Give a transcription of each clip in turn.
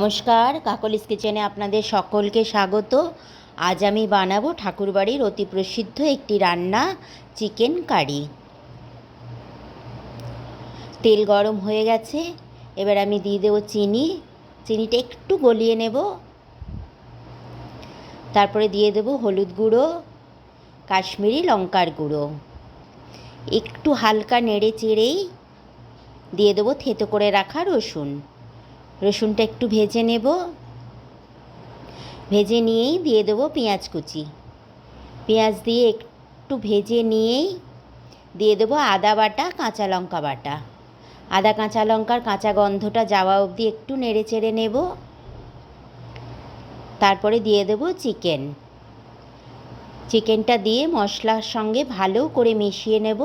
নমস্কার, কাকলিস কিচেনে আপনাদের সকলকে স্বাগত। আজ আমি বানাবো ঠাকুরবাড়ির অতি প্রসিদ্ধ একটি রান্না, চিকেন কারি। তেল গরম হয়ে গেছে, এবার আমি দিয়ে দেবো চিনি। চিনিটা একটু গলিয়ে নেব। তারপরে দিয়ে দেবো হলুদ গুঁড়ো, কাশ্মীরি লঙ্কার গুঁড়ো। একটু হালকা নেড়ে চেড়েই দিয়ে দেবো থেতো করে রাখা রসুন। রসুনটা একটু ভেজে নেব। ভেজে নিয়েই দিয়ে দেবো পেঁয়াজ কুচি। পেঁয়াজ দিয়ে একটু ভেজে নিয়েই দিয়ে দেবো আদা বাটা, কাঁচা লঙ্কা বাটা। আদা কাঁচা লঙ্কার কাঁচা গন্ধটা যাওয়া অবধি একটু নেড়ে চেড়ে নেব। তারপরে দিয়ে দেবো চিকেন। চিকেনটা দিয়ে মশলার সঙ্গে ভালো করে মিশিয়ে নেব।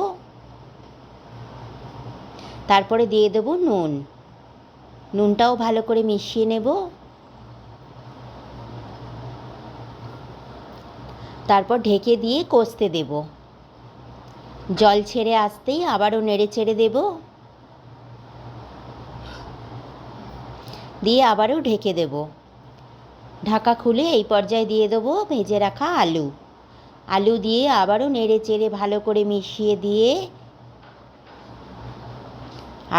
তারপরে দিয়ে দেবো নুন। নুনটাও ভালো করে মিশিয়ে নেব। তারপর ঢেকে দিয়ে কষতে দেব। জল ছেড়ে আসতেই আবারও নেড়ে চেড়ে দেব। দিয়ে আবারও ঢেকে দেব। ঢাকা খুলে এই পর্যায়ে দিয়ে দেবো ভেজে রাখা আলু। আলু দিয়ে আবারও নেড়ে চেড়ে ভালো করে মিশিয়ে দিয়ে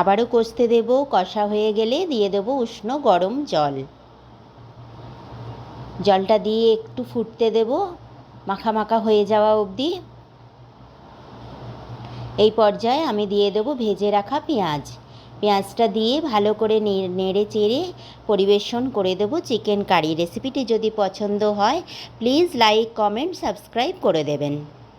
আবারও কষতে দেব। কষা হয়ে গেলে দিয়ে দেবো উষ্ণ গরম জল। জলটা দিয়ে একটু ফুটতে দেব, মাখা মাখা হয়ে যাওয়া অবধি। এই পর্যায়ে আমি দিয়ে দেবো ভেজে রাখা পেঁয়াজ। পেঁয়াজটা দিয়ে ভালো করে নেড়ে চেড়ে পরিবেশন করে দেবো চিকেন কারি। রেসিপিটি যদি পছন্দ হয় প্লিজ লাইক, কমেন্ট, সাবস্ক্রাইব করে দেবেন।